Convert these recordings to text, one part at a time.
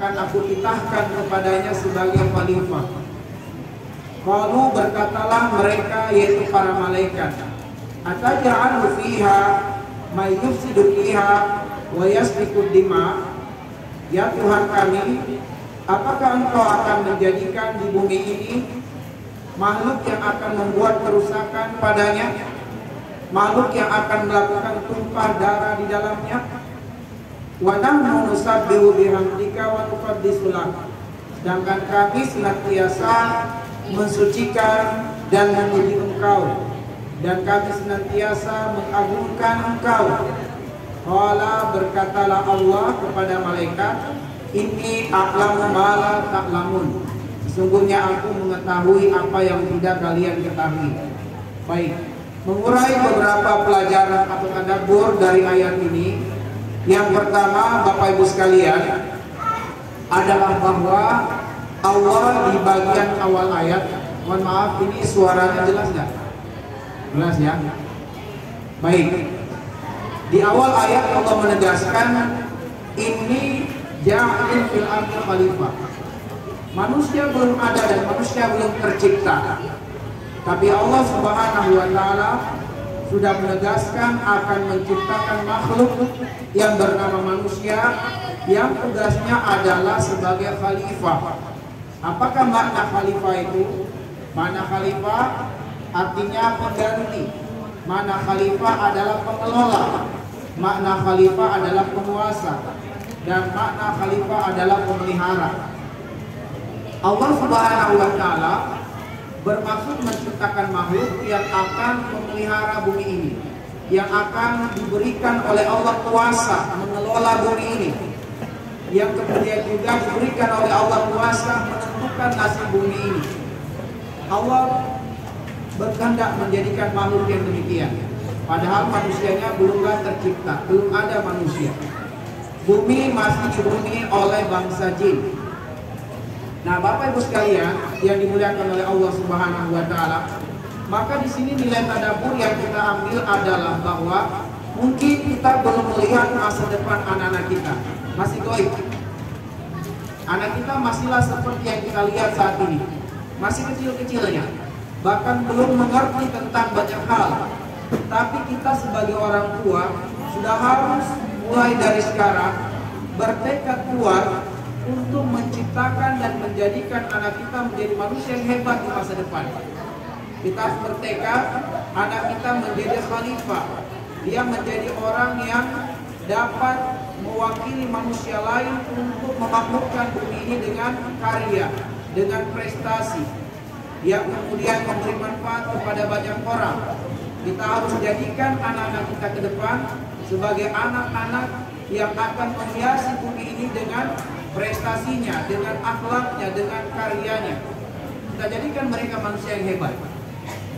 akan aku titahkan kepadanya sebagai khalifah. Qalu, berkatalah mereka, yaitu para malaikat, ataj'alu fiha may yufsidu fiha wa yasfiku dima. Ya Tuhan kami, apakah engkau akan menjadikan di bumi ini makhluk yang akan membuat kerusakan padanya, makhluk yang akan melakukan tumpah darah di dalamnya? Wa nahnu nusabbihu bihamdika wa nuqaddisu lak. Sedangkan kami senantiasa mensucikan dan memuji Engkau, dan kami senantiasa mengagungkan Engkau. Qala, berkatalah Allah kepada malaikat, inni a'lamu ma la ta'lamun. Sesungguhnya aku mengetahui apa yang tidak kalian ketahui. Baik, mengurai beberapa pelajaran atau tadabbur dari ayat ini. Yang pertama, Bapak Ibu sekalian, adalah bahwa Allah di bagian awal ayat, mohon maaf ini suaranya jelas nggak? Jelas ya? Baik, di awal ayat Allah menegaskan ini ja'ilun fil ardi khalifah. Manusia belum ada dan manusia belum tercipta, tapi Allah Subhanahu wa Ta'ala sudah menegaskan akan menciptakan makhluk yang bernama manusia, yang tugasnya adalah sebagai khalifah. Apakah makna khalifah itu? Makna khalifah artinya pengganti. Makna khalifah adalah pengelola. Makna khalifah adalah penguasa. Dan makna khalifah adalah pemelihara. Allah Subhanahu wa Ta'ala bermaksud menciptakan makhluk yang akan memelihara bumi ini, yang akan diberikan oleh Allah kuasa mengelola bumi ini, yang kemudian juga diberikan oleh Allah kuasa menentukan nasib bumi ini. Allah berkehendak menjadikan makhluk yang demikian, padahal manusianya belumlah tercipta, belum ada manusia. Bumi masih dihuni oleh bangsa jin. Nah, Bapak Ibu sekalian yang dimuliakan oleh Allah Subhanahu wa Ta'ala, maka di sini nilai tadabbur yang kita ambil adalah bahwa mungkin kita belum melihat masa depan anak-anak kita, masih goib. Anak kita masihlah seperti yang kita lihat saat ini, masih kecil-kecilnya, bahkan belum mengerti tentang banyak hal. Tapi kita sebagai orang tua sudah harus mulai dari sekarang bertekad kuat untuk menciptakan dan menjadikan anak kita menjadi manusia yang hebat di masa depan. Kita harus bertekad anak kita menjadi khalifah. Dia menjadi orang yang dapat mewakili manusia lain untuk memakmurkan bumi ini dengan karya, dengan prestasi, yang kemudian memberi manfaat kepada banyak orang. Kita harus jadikan anak-anak kita ke depan sebagai anak-anak yang akan menghiasi bumi ini dengan prestasinya, dengan akhlaknya, dengan karyanya. Kita jadikan mereka manusia yang hebat.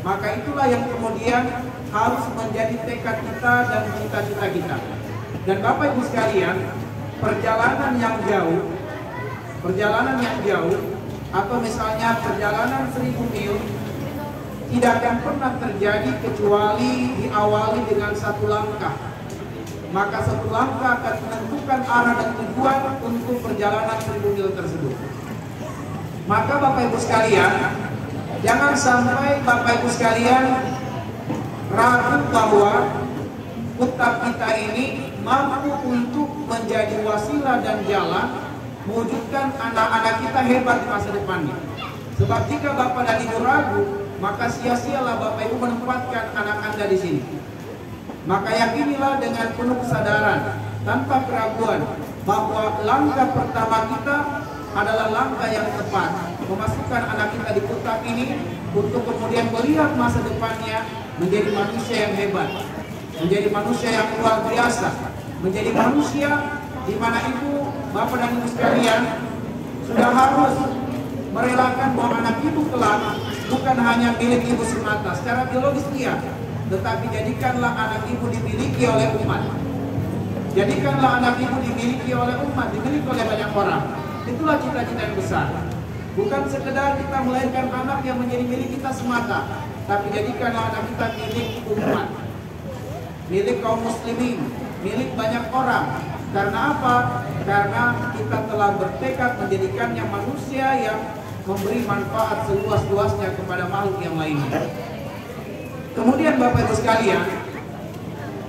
Maka itulah yang kemudian harus menjadi tekad kita dan cita-cita kita. Dan Bapak Ibu sekalian, perjalanan yang jauh atau misalnya perjalanan 1000 mil tidak akan pernah terjadi kecuali diawali dengan satu langkah. Maka satu langkah akan menentukan arah dan tujuan untuk perjalanan 1000 mil tersebut. Maka Bapak Ibu sekalian, jangan sampai Bapak Ibu sekalian ragu bahwa kitab kita ini mampu untuk menjadi wasilah dan jalan mewujudkan anak-anak kita hebat di masa depannya. Sebab jika Bapak dan Ibu ragu, maka sia-sialah Bapak Ibu menempatkan anak Anda di sini. Maka yakinilah dengan penuh kesadaran, tanpa keraguan, bahwa langkah pertama kita adalah langkah yang tepat, memasukkan anak kita di kitab ini untuk kemudian melihat masa depannya menjadi manusia yang hebat, menjadi manusia yang luar biasa, menjadi manusia di mana Ibu, Bapak dan Ibu sekalian sudah harus merelakan bahwa anak Ibu kelak bukan hanya milik Ibu semata, secara biologis iya, tetapi jadikanlah anak Ibu dimiliki oleh umat. Jadikanlah anak Ibu dimiliki oleh umat, dimiliki oleh banyak orang. Itulah cita-cita yang besar. Bukan sekedar kita melahirkan anak yang menjadi milik kita semata, tapi jadikanlah anak kita milik umat, milik kaum muslimin, milik banyak orang. Karena apa? Karena kita telah bertekad menjadikannya manusia yang memberi manfaat seluas-luasnya kepada makhluk yang lainnya. Kemudian Bapak Ibu sekalian,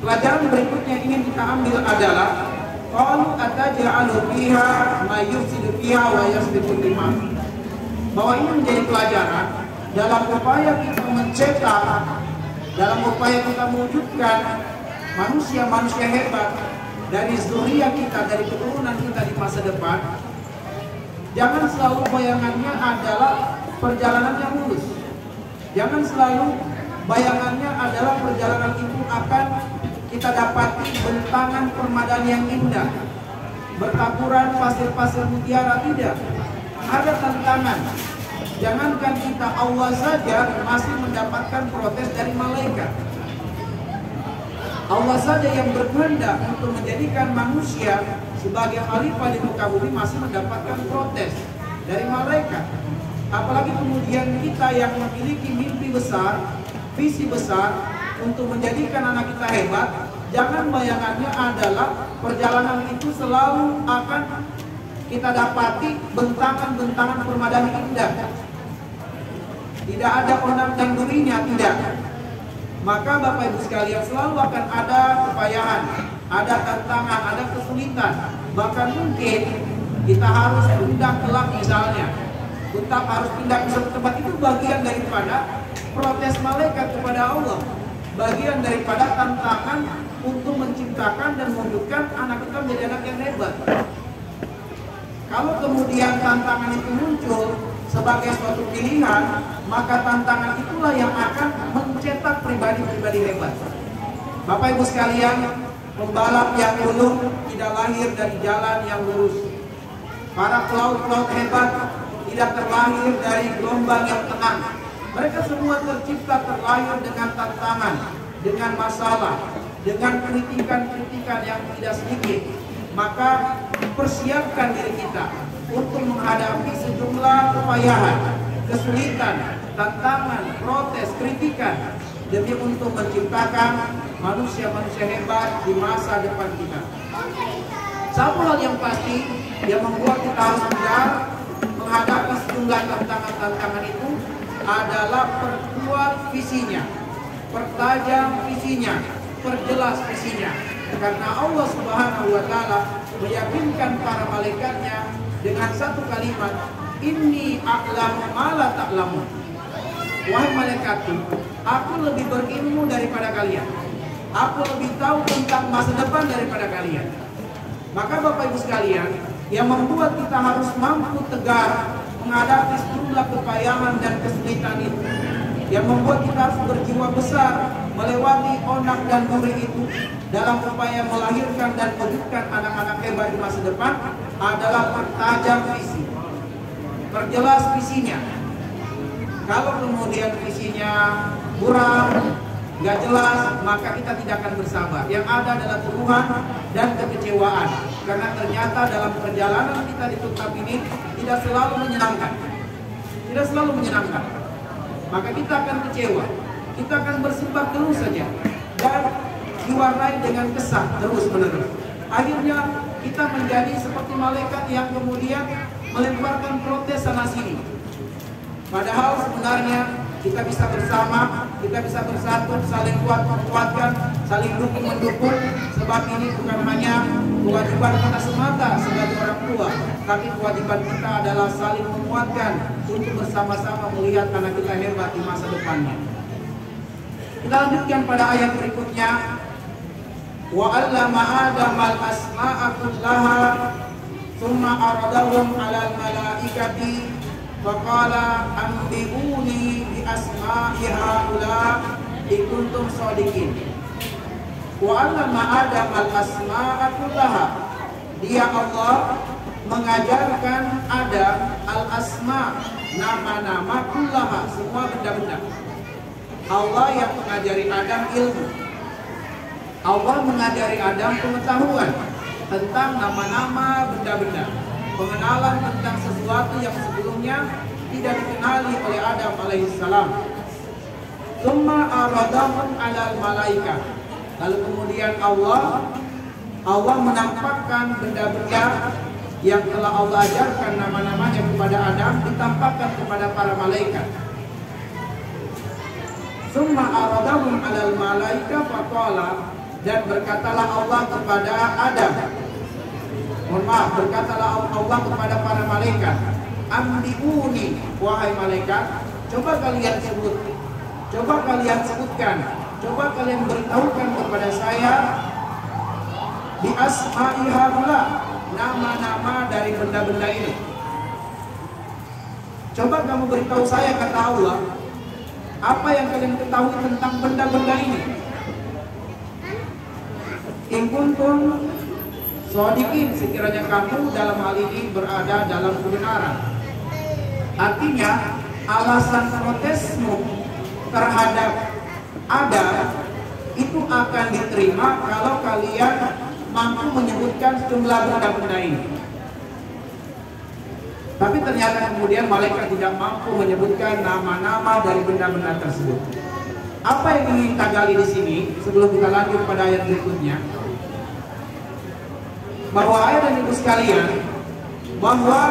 pelajaran berikutnya ingin kita ambil adalah qalu ataj'alu fiha ma yufsidu fiha wa yasfiku dima. Bahwa ini menjadi pelajaran dalam upaya kita mencetak, dalam upaya kita mewujudkan manusia-manusia hebat dari zuriyah kita, dari keturunan kita di masa depan. Jangan selalu bayangannya adalah perjalanan yang mulus. Jangan selalu bayangannya adalah perjalanan itu akan kita dapati bentangan permadani yang indah, bertaburan pasir-pasir mutiara. Tidak, ada tantangan. Jangankan kita, Allah saja masih mendapatkan protes dari malaikat. Allah saja yang berkehendak untuk menjadikan manusia sebagai khalifah di muka bumi masih mendapatkan protes dari malaikat. Apalagi kemudian kita yang memiliki mimpi besar, visi besar untuk menjadikan anak kita hebat. Jangan bayangannya adalah perjalanan itu selalu akan kita dapati bentangan-bentangan permadani indah. Tidak ada onang dan durinya, tidak. Maka Bapak Ibu sekalian, selalu akan ada kepayahan, ada tantangan, ada kesulitan. Bahkan mungkin kita harus pindah kelak misalnya, kita harus pindah ke suatu tempat. Itu bagian daripada protes malaikat kepada Allah, bagian daripada tantangan untuk menciptakan dan mewujudkan anak kita menjadi anak yang hebat. Kalau kemudian tantangan itu muncul sebagai suatu pilihan, maka tantangan itulah yang akan mencetak pribadi-pribadi hebat. Bapak Ibu sekalian, pembalap yang dulu tidak lahir dari jalan yang lurus. Para pelaut-pelaut hebat tidak terlahir dari gelombang yang tenang. Mereka semua tercipta terlahir dengan tantangan, dengan masalah, dengan kritikan-kritikan yang tidak sedikit. Maka persiapkan diri kita untuk menghadapi sejumlah kepayahan, kesulitan, tantangan, protes, kritikan, demi untuk menciptakan manusia-manusia hebat di masa depan kita. Satu hal yang pasti yang membuat kita harus tegar menghadapi sejumlah tantangan-tantangan itu adalah perkuat visinya, pertajam visinya, perjelas visinya. Karena Allah Subhanahu wa Ta'ala meyakinkan para malaikatnya dengan satu kalimat, inni a'lamu ma la ta'lamun. Wahai malaikatku, aku lebih berilmu daripada kalian. Aku lebih tahu tentang masa depan daripada kalian. Maka Bapak Ibu sekalian, yang membuat kita harus mampu tegar menghadapi sejumlah kepayahan dan kesulitan itu, yang membuat kita harus berjiwa besar melewati onak dan duri itu dalam upaya melahirkan dan mewujudkan anak-anak hebat di masa depan adalah pertajam visi, perjelas visinya. Kalau kemudian visinya kurang, nggak jelas, maka kita tidak akan bersabar. Yang ada adalah keluhan dan kekecewaan, karena ternyata dalam perjalanan kita di kitab ini tidak selalu menyenangkan, tidak selalu menyenangkan. Maka kita akan kecewa, kita akan bersifat terus saja dan diwarnai dengan kesah terus menerus. Akhirnya kita menjadi seperti malaikat yang kemudian melemparkan protes sana sini. Padahal sebenarnya kita bisa bersama, kita bisa bersatu, saling menguatkan, saling dukung mendukung. Sebab ini bukan hanya kewajiban kita semata sebagai orang tua, tapi kewajiban kita adalah saling menguatkan untuk bersama-sama melihat anak kita hebat di masa depannya. Kita lanjutkan pada ayat berikutnya. Wa 'allama Adam al-asma'a kullaha thumma aradahum 'alal malaikati faqala anbi'uni bi asma'i haula in kuntum shadiqin. Wa 'allama Adam al-asma'a kullaha. Dia Allah mengajarkan Adam al-asma, nama-nama kullaha, semua benda-benda. Allah yang mengajari Adam ilmu. Allah mengajari Adam pengetahuan tentang nama-nama benda-benda, pengenalan tentang sesuatu yang sebelumnya tidak dikenali oleh Adam alaihissalam. Tsumma aradahum 'alal malaikah. Lalu kemudian Allah Allah menampakkan benda-benda yang telah Allah ajarkan nama-namanya kepada Adam, ditampakkan kepada para malaikat. Summa aradahum 'alal malaika faqala, dan berkatalah Allah kepada Adam. Mohon maaf, berkatalah Allah kepada para malaikat, "Ambiuni, wahai malaikat, coba kalian sebut, coba kalian sebutkan, coba kalian beritahukan kepada saya bi asma'i haula, nama-nama dari benda-benda ini. Coba kamu beritahu saya," kata Allah, "apa yang kalian ketahui tentang benda-benda ini. In kuntum shodiqin, sekiranya kamu dalam hal ini berada dalam kebenaran." Artinya, alasan protesmu terhadap Adam itu akan diterima kalau kalian mampu menyebutkan sejumlah benda-benda ini. Tapi ternyata kemudian malaikat tidak mampu menyebutkan nama-nama dari benda-benda tersebut. Apa yang ingin kita gali di sini sebelum kita lanjut pada ayat berikutnya? Bahwa ayat dan ibu sekalian, bahwa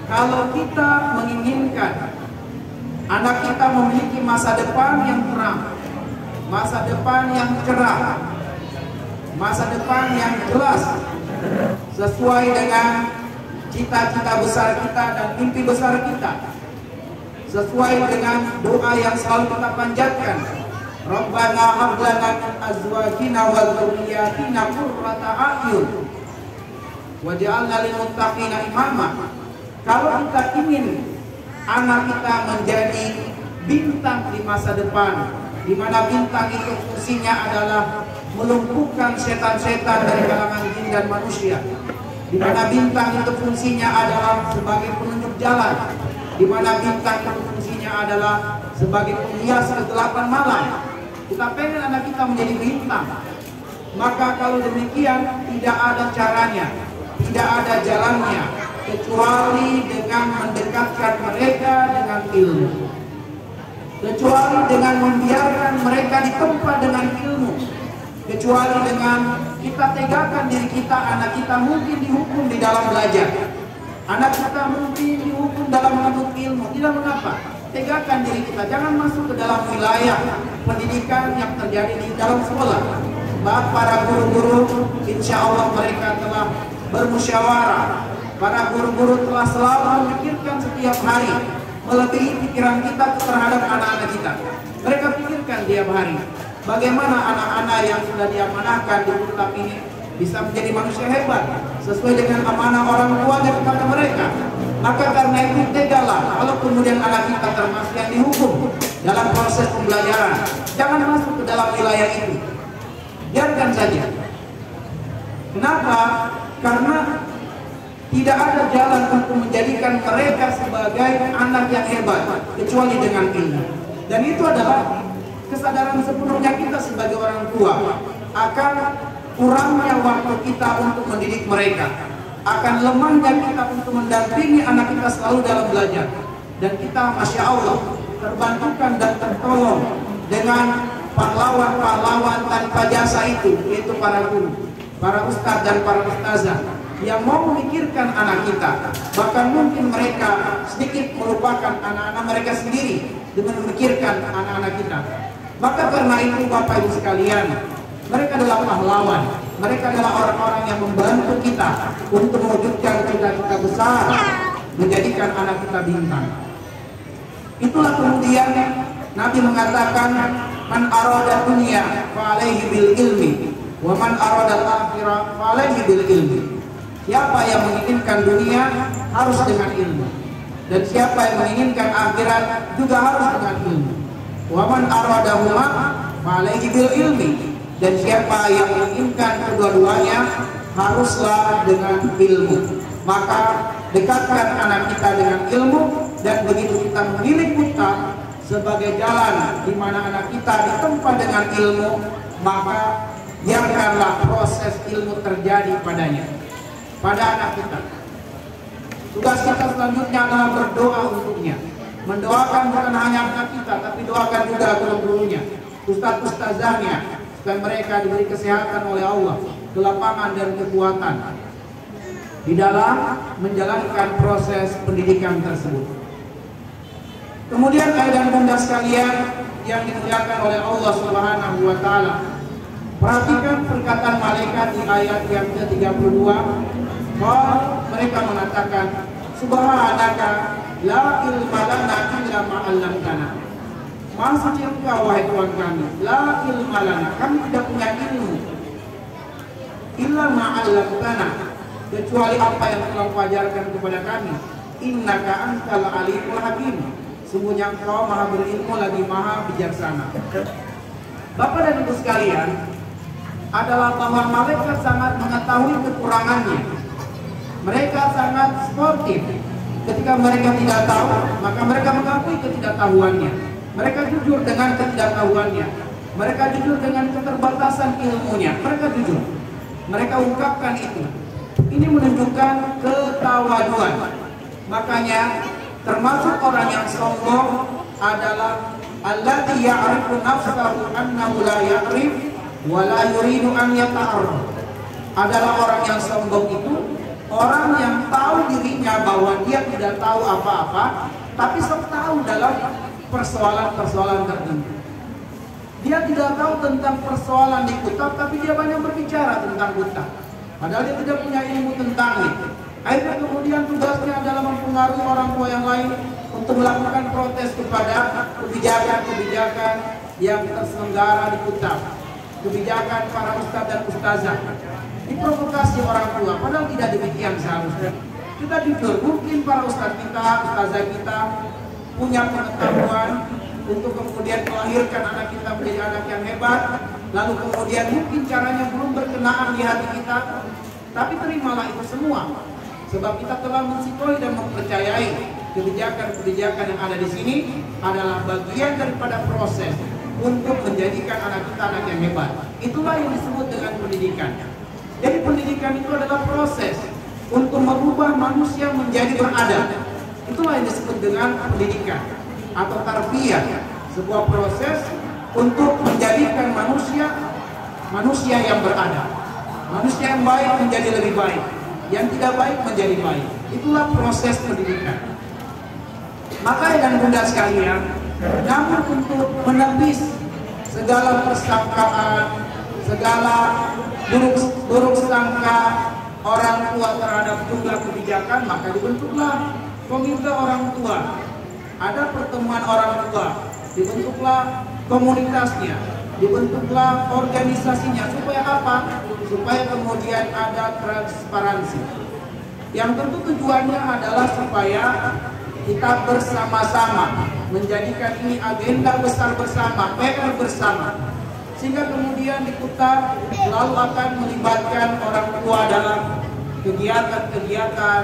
kalau kita menginginkan anak kita memiliki masa depan yang terang, masa depan yang cerah, masa depan yang jelas, sesuai dengan cita-cita besar kita dan mimpi besar kita, sesuai dengan doa yang selalu kita panjatkan, Rabbana hab lana min azwajina wa dzurriyyatina qurrata a'yun waj'alna lil muttaqina imama. Kalau kita ingin anak kita menjadi bintang di masa depan, di mana bintang itu fungsinya adalah melumpuhkan setan-setan dari kalangan jin dan manusia, di mana bintang itu fungsinya adalah sebagai penunjuk jalan, di mana bintang itu fungsinya adalah sebagai penghias kegelapan malam. Kita pengen anak kita menjadi bintang. Maka kalau demikian, tidak ada caranya, tidak ada jalannya, kecuali dengan mendekatkan mereka dengan ilmu, kecuali dengan membiarkan mereka ditempa dengan ilmu, kecuali dengan kita tegakkan diri kita. Anak kita mungkin dihukum di dalam belajar, anak kita mungkin dihukum dalam menuntut ilmu. Tidak mengapa, tegakkan diri kita, jangan masuk ke dalam wilayah pendidikan yang terjadi di dalam sekolah. Para guru-guru insya Allah mereka telah bermusyawarah. Para guru-guru telah selalu memikirkan setiap hari, melebihi pikiran kita terhadap anak-anak kita. Mereka pikirkan tiap hari bagaimana anak-anak yang sudah diamanahkan di kitab ini bisa menjadi manusia hebat sesuai dengan amanah orang tuanya kepada mereka. Maka karena itu tegalah kalau kemudian anak kita termasuk yang dihukum dalam proses pembelajaran, jangan masuk ke dalam wilayah itu, biarkan saja. Kenapa? Karena tidak ada jalan untuk menjadikan mereka sebagai anak yang hebat kecuali dengan ilmu. Dan itu adalah kesadaran sepenuhnya kita sebagai orang tua akan kurangnya waktu kita untuk mendidik mereka, akan lemahnya kita untuk mendampingi anak kita selalu dalam belajar. Dan kita Masya Allah terbantukan dan tertolong dengan pahlawan-pahlawan tanpa jasa itu, yaitu para guru, para ustadz dan para ustazah yang mau memikirkan anak kita. Bahkan mungkin mereka sedikit melupakan anak-anak mereka sendiri dengan memikirkan anak-anak kita. Maka karena itu Bapak Ibu sekalian, mereka adalah pahlawan. Mereka adalah orang-orang yang membantu kita untuk mewujudkan cita-cita besar, menjadikan anak kita bintang. Itulah kemudian Nabi mengatakan, man arada dunya fa alaihi bil ilmi wa man arada al-akhirah fa alaihi bil ilmi. Siapa yang menginginkan dunia harus dengan ilmu, dan siapa yang menginginkan akhirat juga harus dengan ilmu. Wa man aradahuma fa alaihi bil ilmi. Dan siapa yang menginginkan kedua-duanya haruslah dengan ilmu. Maka dekatkan anak kita dengan ilmu, dan begitu kita memilih kita sebagai jalan di mana anak kita ditempa dengan ilmu, maka biarkanlah proses ilmu terjadi padanya, pada anak kita. Tugas kita selanjutnya adalah berdoa untuknya, mendoakan bukan hanya anak kita, tapi doakan juga guru-gurunya, ustadz-ustazahnya, dan mereka diberi kesehatan oleh Allah, kelapangan dan kekuatan di dalam menjalankan proses pendidikan tersebut. Kemudian ayah dan bunda sekalian yang dimuliakan oleh Allah Subhanahu wa taala, perhatikan perkataan malaikat di ayat yang ke-32. Mereka mengatakan, Subhanaka la ilma lana illa ma 'allamtana. Maha suci Engkau wahai Tuhan kami, la ilma lana, kami tidak punya ilmu illa ma 'allamtana, kecuali apa yang telah Kau ajarkan kepada kami. Innaka antal alimul hakim, sungguhnya Engkau maha berilmu lagi maha bijaksana. Bapak dan Ibu sekalian, adalah bahwa malaikat sangat mengetahui kekurangannya. Mereka sangat sportif. Ketika mereka tidak tahu, maka mereka mengakui ketidaktahuannya. Mereka jujur dengan ketidaktahuannya. Mereka jujur dengan keterbatasan ilmunya. Mereka jujur. Mereka ungkapkan itu. Ini menunjukkan ketawaduan. Makanya termasuk orang yang sombong adalah alladzi ya'rifu nafsahu annahu la ya'rif wa la yuridu an yata'arraf. Adalah orang yang sombong itu orang yang tahu dirinya bahwa dia tidak tahu apa-apa, tapi sok tahu dalam persoalan-persoalan tertentu. Dia tidak tahu tentang persoalan di kitab, tapi dia banyak berbicara tentang kitab. Padahal dia tidak punya ilmu tentang itu. Akhirnya kemudian tugasnya adalah mempengaruhi orang tua yang lain untuk melakukan protes kepada kebijakan-kebijakan yang terselenggara di kitab, kebijakan para ustadz dan ustazah. Diprovokasi orang tua, padahal tidak demikian seharusnya. Kita jujur, mungkin para ustadz kita, ustazah kita punya pengetahuan untuk kemudian melahirkan anak kita menjadi anak yang hebat, lalu kemudian mungkin caranya belum berkenaan di hati kita, tapi terimalah itu semua, sebab kita telah mensikoi dan mempercayai kebijakan-kebijakan yang ada di sini adalah bagian daripada proses untuk menjadikan anak kita anak yang hebat. Itulah yang disebut dengan pendidikan. Jadi pendidikan itu adalah proses untuk merubah manusia menjadi beradab. Itulah yang disebut dengan pendidikan atau tarbiyah, sebuah proses untuk menjadikan manusia yang beradab, manusia yang baik menjadi lebih baik, yang tidak baik menjadi baik. Itulah proses pendidikan. Maka dan bunda sekalian, namun untuk menepis segala persangkaan, segala buruk sangka orang tua terhadap jumlah kebijakan, maka dibentuklah komite orang tua. Ada pertemuan orang tua, dibentuklah komunitasnya, dibentuklah organisasinya. Supaya apa? Supaya kemudian ada transparansi. Yang tentu tujuannya adalah supaya kita bersama-sama menjadikan ini agenda besar bersama, PR bersama, sehingga kemudian di Kuta selalu akan melibatkan orang tua dalam kegiatan-kegiatan,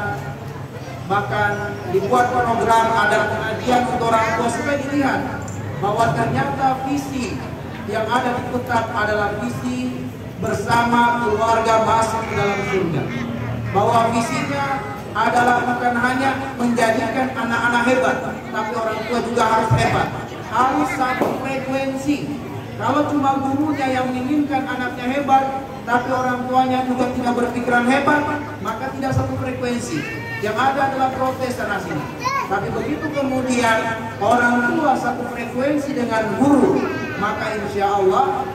bahkan dibuat program, ada pengajian untuk orang tua supaya dilihat bahwa ternyata visi yang ada di Kuta adalah visi bersama keluarga masuk ke dalam surga, bahwa visinya adalah bukan hanya menjadikan anak-anak hebat, tapi orang tua juga harus hebat, harus satu frekuensi. Kalau cuma gurunya yang menginginkan anaknya hebat, tapi orang tuanya juga tidak berpikiran hebat, maka tidak satu frekuensi. Yang ada adalah protes sana sini. Tapi begitu kemudian orang tua satu frekuensi dengan guru, maka insya Allah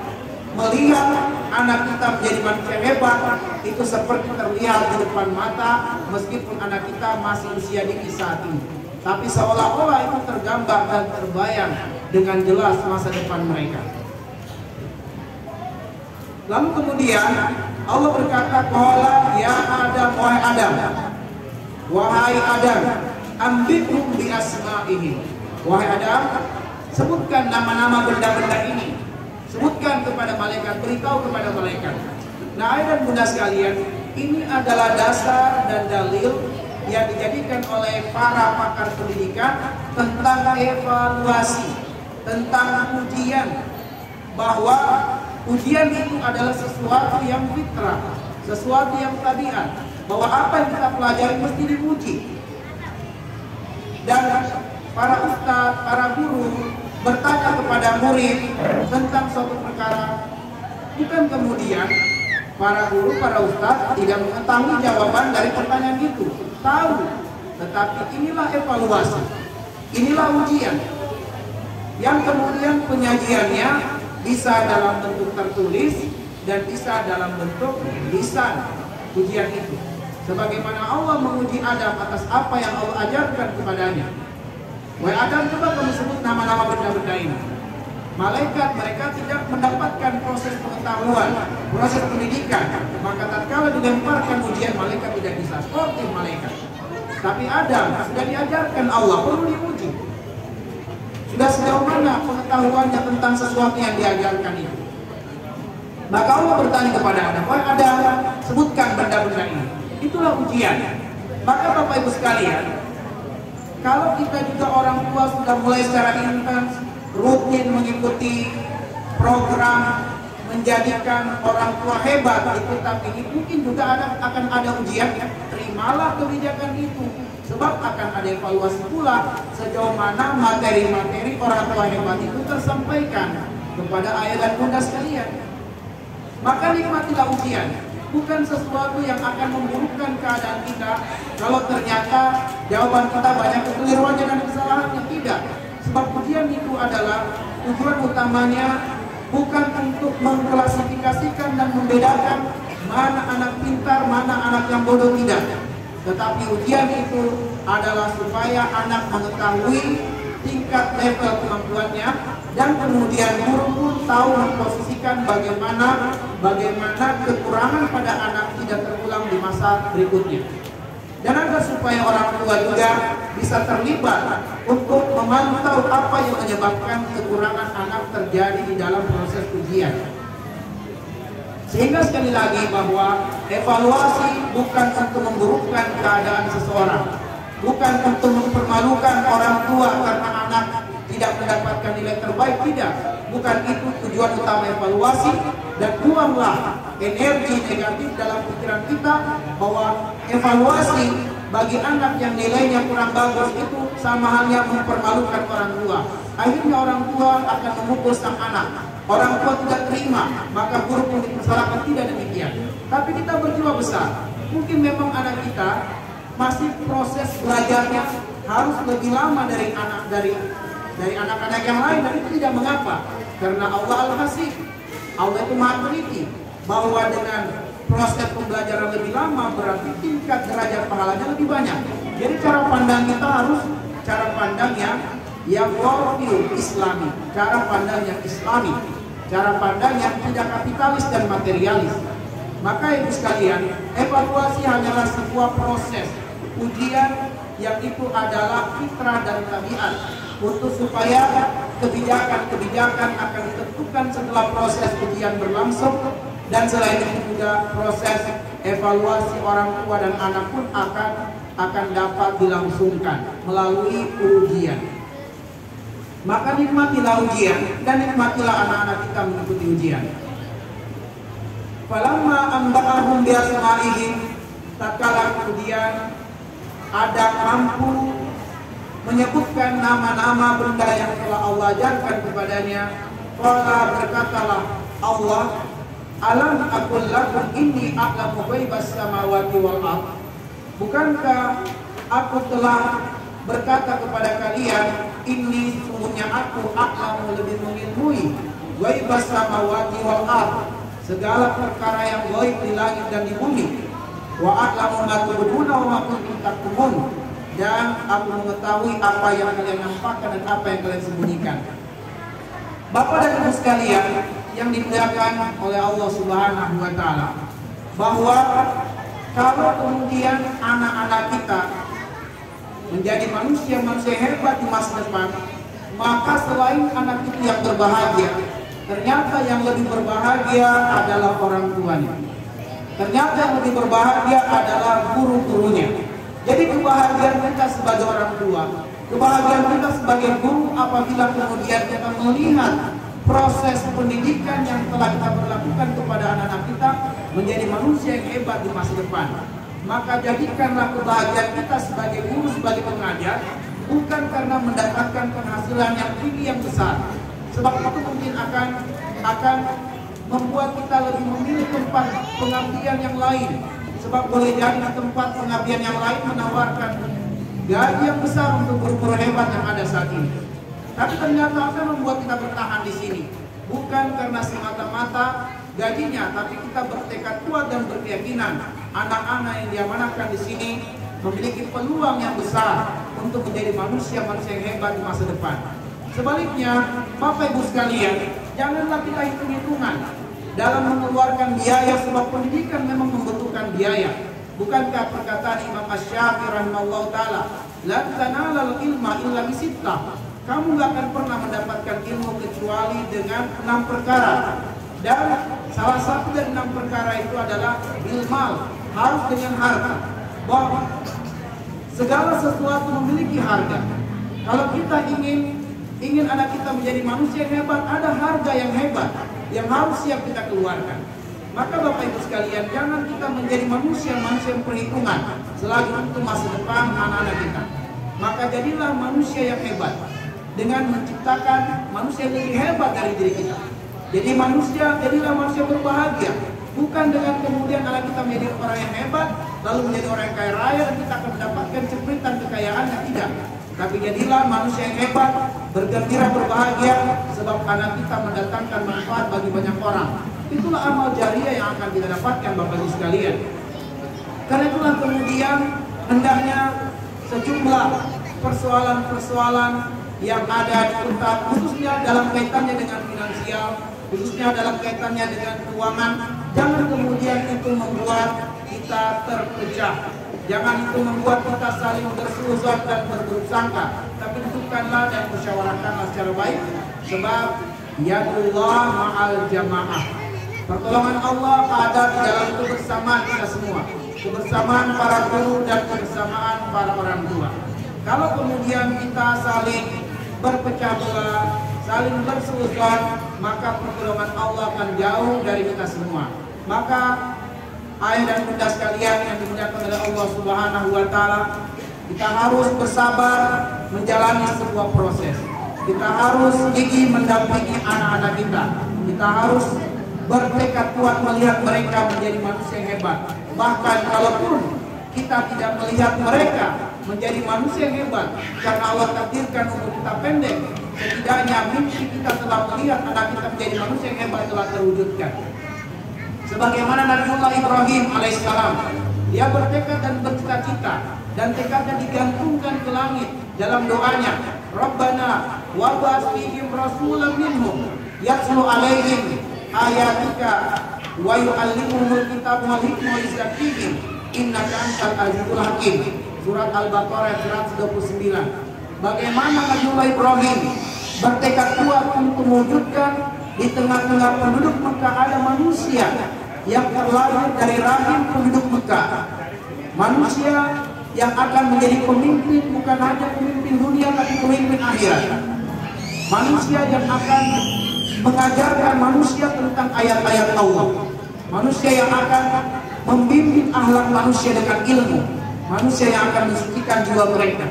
melihat anak kita menjadi manusia hebat itu seperti terlihat di depan mata, meskipun anak kita masih usia dini saat ini. Tapi seolah-olah itu tergambar dan terbayang dengan jelas masa depan mereka. Lalu kemudian Allah berkata, qala ya Adam, wahai Adam, wahai Adam, ambihum bi asma'ihim. Wahai Adam, sebutkan nama-nama benda-benda ini. Sebutkan kepada malaikat, beritahu kepada malaikat. Nah, ayah dan bunda sekalian, ini adalah dasar dan dalil yang dijadikan oleh para pakar pendidikan tentang evaluasi, tentang ujian, bahwa ujian itu adalah sesuatu yang fitrah, sesuatu yang tabiat, bahwa apa yang kita pelajari mesti diuji. Dan para ustadz, para guru bertanya kepada murid tentang suatu perkara, bukan kemudian Para guru, para ustadz tidak mengetahui jawaban dari pertanyaan itu. Tahu, tetapi inilah evaluasi, inilah ujian. Yang kemudian penyajiannya bisa dalam bentuk tertulis dan bisa dalam bentuk lisan ujian itu. Sebagaimana Allah menguji Adam atas apa yang Allah ajarkan kepadanya. Wahai Adam, coba kamu sebut nama-nama benda-benda ini. Malaikat mereka tidak mendapatkan proses pengetahuan, proses pendidikan. Maka tatkala dilemparkan ujian, malaikat tidak bisa sportif malaikat. Tapi Adam sudah diajarkan Allah, perlu diuji. Sudah sejauh mana pengetahuannya tentang sesuatu yang diajarkan itu. Maka Allah bertanya kepada Adam, wahai Adam, sebutkan benda-benda ini. Itulah ujian. Maka Bapak Ibu sekalian, kalau kita juga orang tua sudah mulai secara intens rutin mengikuti program menjadikan orang tua hebat itu, tapi mungkin juga akan ada ujian. Terimalah kebijakan itu, sebab akan ada evaluasi pula sejauh mana materi-materi orang tua hebat itu tersampaikan kepada ayah dan bunda sekalian. Maka nikmatilah ujian, bukan sesuatu yang akan memburukkan keadaan kita kalau ternyata jawaban kita banyak kekeliruannya dan kesalahannya. Tidak. Sebab ujian itu adalah tujuan utamanya bukan untuk mengklasifikasikan dan membedakan mana anak pintar, mana anak yang bodoh, tidak. Tetapi ujian itu adalah supaya anak mengetahui tingkat level kemampuannya, dan kemudian guru pun tahu memposisikan bagaimana kekurangan pada anak tidak terulang di masa berikutnya. Dan agar supaya orang tua juga bisa terlibat untuk memantau apa yang menyebabkan kekurangan anak terjadi di dalam proses ujian. Sehingga sekali lagi bahwa evaluasi bukan untuk memburukkan keadaan seseorang, bukan untuk mempermalukan orang tua karena anak tidak mendapatkan nilai terbaik, tidak. Bukan itu tujuan utama evaluasi. Dan buanglah energi negatif dalam pikiran kita bahwa evaluasi bagi anak yang nilainya kurang bagus itu sama halnya mempermalukan orang tua. Akhirnya orang tua akan memukul sang anak. Orang tua tidak terima, maka guru pun dipersalahkan. Tidak demikian. Tapi kita berjiwa besar. Mungkin memang anak kita masih proses belajarnya harus lebih lama dari anak-anak yang lain, dan itu tidak mengapa, karena Allah Al-Hasib. Allah itu maha teliti, bahwa dengan proses pembelajaran lebih lama berarti tingkat derajat pahalanya lebih banyak. Jadi cara pandang kita harus cara pandang yang worldview Islami, cara pandang yang Islami, cara pandang yang tidak kapitalis dan materialis. Maka ibu sekalian, evaluasi hanyalah sebuah proses ujian yang itu adalah fitrah dan tabiat, untuk supaya kebijakan-kebijakan akan ditentukan setelah proses ujian berlangsung. Dan selain itu juga proses evaluasi orang tua dan anak pun akan dapat dilangsungkan melalui ujian. Maka nikmatilah ujian dan nikmatilah anak-anak kita mengikuti ujian. Falamma amba'ahum bi asma'ihim, tatkala kemudian Adam mampu menyebutkan nama-nama benda yang telah Allah ajarkan kepadanya, qala, berkatalah Allah, alam aqul lakum inni a'lamu ghaibas samawati wal ardh. Bukankah aku telah berkata kepada kalian, ini sungguhnya aku a'lamu, lebih mengilmui ghaibas samawati wal ardh, segala perkara yang gaib di langit dan di bumi. Wa a'lamu ma tubduna wa ma kuntum taktumun, dan aku mengetahui apa yang kalian nampakkan dan apa yang kalian sembunyikan. Bapak dan Ibu sekalian yang dimuliakan oleh Allah Subhanahu wa taala, bahwa kalau kemudian anak-anak kita menjadi manusia-manusia hebat di masa depan, maka selain anak itu yang berbahagia, ternyata yang lebih berbahagia adalah orang tuanya. Ternyata yang lebih berbahagia adalah guru-gurunya. Jadi kebahagiaan kita sebagai orang tua, kebahagiaan kita sebagai guru apabila kemudian kita melihat proses pendidikan yang telah kita berlakukan kepada anak-anak kita menjadi manusia yang hebat di masa depan. Maka jadikanlah kebahagiaan kita sebagai guru, sebagai pengajar, bukan karena mendapatkan penghasilan yang tinggi yang besar. Sebab itu mungkin akan membuat kita lebih memilih tempat pengabdian yang lain. Sebab boleh jadi tempat pengabdian yang lain menawarkan gaji yang besar untuk guru-guru hebat yang ada saat ini. Tapi ternyata apa yang membuat kita bertahan di sini? Bukan karena semata-mata gajinya, tapi kita bertekad kuat dan berkeyakinan anak-anak yang diamanahkan di sini memiliki peluang yang besar untuk menjadi manusia-manusia yang hebat di masa depan. Sebaliknya, Bapak Ibu sekalian, janganlah kita hitung-hitungan dalam mengeluarkan biaya, sebab pendidikan memang membutuhkan biaya. Bukankah perkataan Imam Asy-Syafi'i rahimahullah ta'ala, "Lan tanalal ilma illa bisittah." Kamu gak akan pernah mendapatkan ilmu kecuali dengan 6 perkara. Dan salah satu dari 6 perkara itu adalah ilmal, harus dengan harta. Bahwa segala sesuatu memiliki harga. Kalau kita ingin anak kita menjadi manusia yang hebat, ada harga yang hebat yang harus siap kita keluarkan. Maka Bapak Ibu sekalian, jangan kita menjadi manusia-manusia yang perhitungan selagi untuk masa depan anak-anak kita. Maka jadilah manusia yang hebat dengan menciptakan manusia yang lebih hebat dari diri kita. Jadilah manusia berbahagia, bukan dengan kemudian anak kita menjadi orang yang hebat lalu menjadi orang yang kaya raya dan kita akan mendapatkan cepritan kekayaan yang tidak. Tapi jadilah manusia yang hebat, bergembira, berbahagia, sebab anak kita mendatangkan manfaat bagi banyak orang. Itulah amal jariah yang akan kita dapatkan Bapak Ibu sekalian. Karena itulah kemudian hendaknya sejumlah persoalan-persoalan yang ada di kita, khususnya dalam kaitannya dengan finansial, khususnya dalam kaitannya dengan keuangan, jangan kemudian itu membuat kita terpecah. Jangan itu membuat kita saling bersuuzon dan berburuk sangka, tapi tentukanlah dan musyawarahkanlah secara baik. Sebab yadullah ma'al jamaah, pertolongan Allah ada di dalam kebersamaan kita semua, kebersamaan para guru dan kebersamaan para orang tua. Kalau kemudian kita saling berpecah belah, saling bersuuzon, maka pertolongan Allah akan jauh dari kita semua. Maka ayah dan bunda sekalian yang dimuliakan oleh Allah Subhanahu wa taala, kita harus bersabar menjalani sebuah proses. Kita harus gigih mendampingi anak-anak kita. Kita harus bertekad kuat melihat mereka menjadi manusia yang hebat. Bahkan kalaupun kita tidak melihat mereka menjadi manusia yang hebat karena Allah takdirkan umur kita pendek, setidaknya mimpi kita telah melihat anak kita menjadi manusia yang hebat telah terwujudkan. Sebagaimana Nabiullah Ibrahim alaihissalam, dia bertekad dan bercita-cita dan tekadnya digantungkan ke langit dalam doanya, Rabbana wab'ats fihim rasulan minhum yatlu alaihim ayatika wa yu'allimuhumul kitaba wal hikmah wa yuzakkihim innaka antal azizul hakim. Surat Al-Baqarah 129. Bagaimana Nabiullah Ibrahim bertekad kuat untuk mewujudkan di tengah-tengah penduduk Mekah ada manusia yang terlahir dari rahim penduduk Mekah, manusia yang akan menjadi pemimpin, bukan hanya pemimpin dunia tapi pemimpin akhirat, manusia yang akan mengajarkan manusia tentang ayat-ayat Allah, manusia yang akan membimbing akhlak manusia dengan ilmu, manusia yang akan mensucikan jiwa mereka.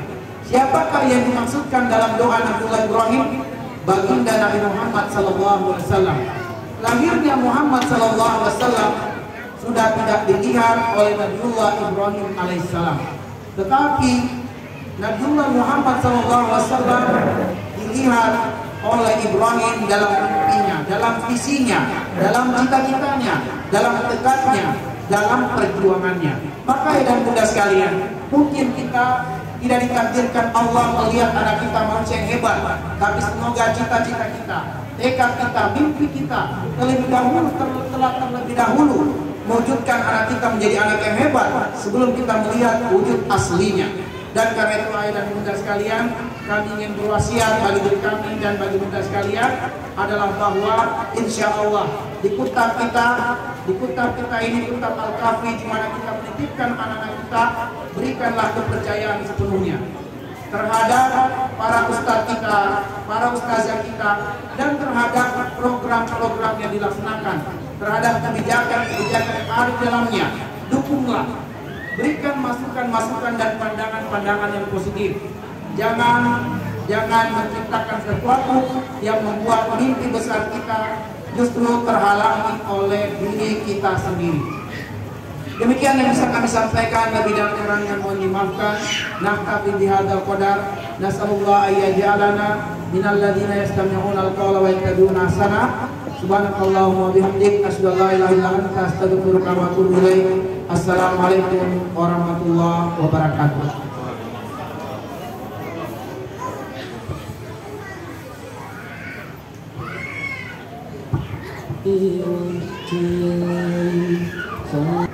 Siapakah yang dimaksudkan dalam doa Nabiullah Ibrahim? Baginda Nabi Muhammad SAW. Lahirnya Muhammad SAW sudah tidak dilihat oleh Nabiullah Ibrahim alaihissalam, tetapi Nabiullah Muhammad SAW dilihat oleh Ibrahim dalam mimpinya, dalam visinya, dalam cita-citanya, dalam tekadnya, dalam perjuangannya. Maka dan bunda sekalian, mungkin kita tidak ditakdirkan Allah melihat anak kita manusia yang hebat, tapi semoga cita-cita kita, tekad kita, mimpi kita terlebih dahulu mewujudkan anak kita menjadi anak yang hebat sebelum kita melihat wujud aslinya. Dan karena itu ayah dan bunda sekalian, kami ingin berwasiat bagi diri kami dan bagi bunda sekalian adalah bahwa insya Allah di kutab kita ini, kutab Al-Kahfi, di mana kita menitipkan anak-anak kita, berikanlah kepercayaan sepenuhnya terhadap para ustadz kita, para ustazah kita, dan terhadap program-program yang dilaksanakan, terhadap kebijakan-kebijakan yang ada di dalamnya. Dukunglah, berikan masukan-masukan dan pandangan-pandangan yang positif. Jangan menciptakan sesuatu yang membuat mimpi besar kita justru terhalangi oleh diri kita sendiri. Demikian yang bisa kami sampaikan, lebih dan kurangnya mohon dimaafkan. Naktafi bihadzal qadar. Nasallallahu ayyaj'alana minal ladzina yastami'una al-qawla wa yattabi'una ahsana. Subhanakallahumma wa bihamdik asyhadu an la ilaha illa anta astaghfiruka wa atubu ilaik. Assalamualaikum warahmatullahi wabarakatuh. Sama